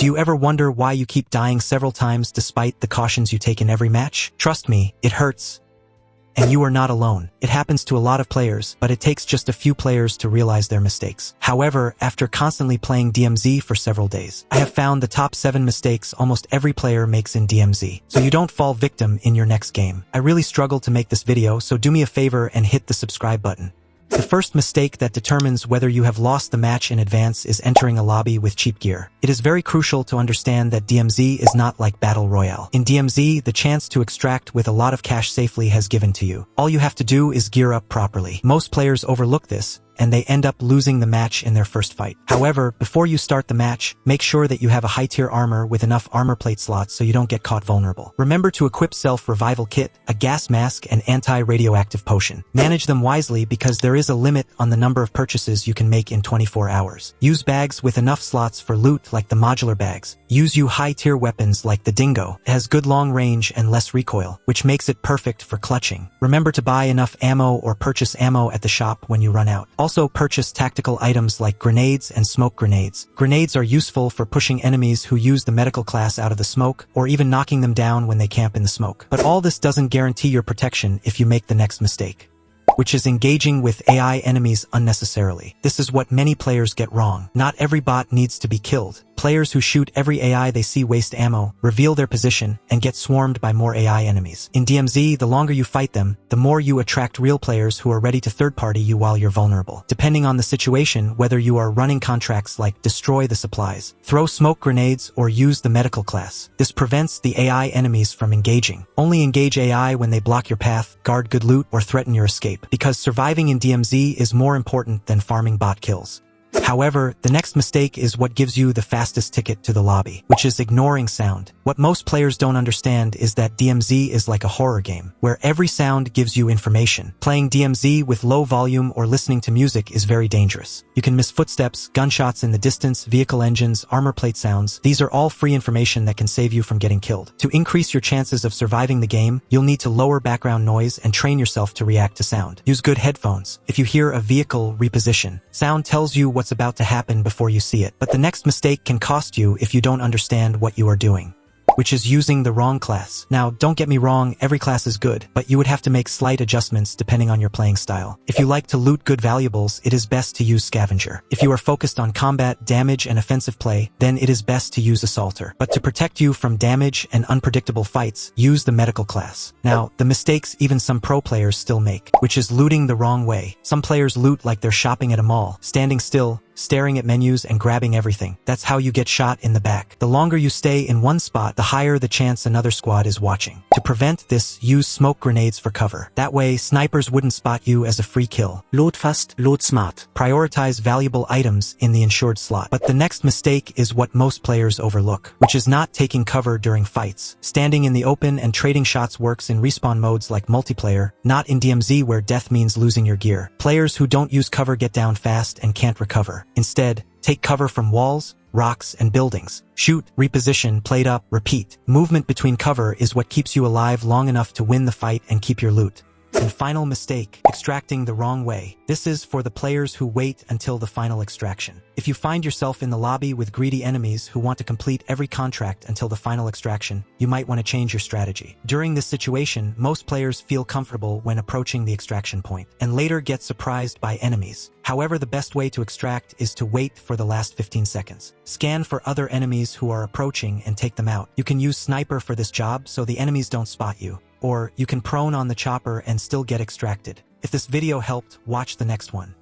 Do you ever wonder why you keep dying several times despite the cautions you take in every match? Trust me, it hurts. And you are not alone. It happens to a lot of players, but it takes just a few players to realize their mistakes. However, after constantly playing DMZ for several days, I have found the top 7 mistakes almost every player makes in DMZ, so you don't fall victim in your next game. I really struggled to make this video, so do me a favor and hit the subscribe button. The first mistake that determines whether you have lost the match in advance is entering a lobby with cheap gear. It is very crucial to understand that DMZ is not like Battle Royale. In DMZ, the chance to extract with a lot of cash safely has given to you. All you have to do is gear up properly. Most players overlook this, and they end up losing the match in their first fight. However, before you start the match, make sure that you have a high-tier armor with enough armor plate slots so you don't get caught vulnerable. Remember to equip self-revival kit, a gas mask, and anti-radioactive potion. Manage them wisely because there is a limit on the number of purchases you can make in 24 hours. Use bags with enough slots for loot like the modular bags. Use high-tier weapons like the Dingo. It has good long range and less recoil, which makes it perfect for clutching. Remember to buy enough ammo or purchase ammo at the shop when you run out. Also purchase tactical items like grenades and smoke grenades. Grenades are useful for pushing enemies who use the medical class out of the smoke, or even knocking them down when they camp in the smoke. But all this doesn't guarantee your protection if you make the next mistake, which is engaging with AI enemies unnecessarily. This is what many players get wrong. Not every bot needs to be killed. Players who shoot every AI they see waste ammo, reveal their position, and get swarmed by more AI enemies. In DMZ, the longer you fight them, the more you attract real players who are ready to third-party you while you're vulnerable. Depending on the situation, whether you are running contracts like destroy the supplies, throw smoke grenades, or use the medical class, this prevents the AI enemies from engaging. Only engage AI when they block your path, guard good loot, or threaten your escape, because surviving in DMZ is more important than farming bot kills. However, the next mistake is what gives you the fastest ticket to the lobby, which is ignoring sound. What most players don't understand is that DMZ is like a horror game, where every sound gives you information. Playing DMZ with low volume or listening to music is very dangerous. You can miss footsteps, gunshots in the distance, vehicle engines, armor plate sounds. These are all free information that can save you from getting killed. To increase your chances of surviving the game, you'll need to lower background noise and train yourself to react to sound. Use good headphones. If you hear a vehicle reposition, sound tells you what's about to happen before you see it. But the next mistake can cost you if you don't understand what you are doing, which is using the wrong class. Now, don't get me wrong, every class is good, but you would have to make slight adjustments depending on your playing style. If you like to loot good valuables, it is best to use Scavenger. If you are focused on combat, damage, and offensive play, then it is best to use Assaulter. But to protect you from damage and unpredictable fights, use the medical class. Now, the mistakes even some pro players still make, which is looting the wrong way. Some players loot like they're shopping at a mall, standing still, staring at menus and grabbing everything. That's how you get shot in the back. The longer you stay in one spot, the higher the chance another squad is watching. To prevent this, use smoke grenades for cover. That way, snipers wouldn't spot you as a free kill. Load fast, load smart. Prioritize valuable items in the insured slot. But the next mistake is what most players overlook, which is not taking cover during fights. Standing in the open and trading shots works in respawn modes like multiplayer, not in DMZ where death means losing your gear. Players who don't use cover get down fast and can't recover. Instead, take cover from walls, rocks, and buildings. Shoot, reposition, plate up, repeat. Movement between cover is what keeps you alive long enough to win the fight and keep your loot. And final mistake, extracting the wrong way. This is for the players who wait until the final extraction. If you find yourself in the lobby with greedy enemies who want to complete every contract until the final extraction, you might want to change your strategy. During this situation, most players feel comfortable when approaching the extraction point, and later get surprised by enemies. However, the best way to extract is to wait for the last 15 seconds. Scan for other enemies who are approaching and take them out. You can use sniper for this job so the enemies don't spot you. Or you can prone on the chopper and still get extracted. If this video helped, watch the next one.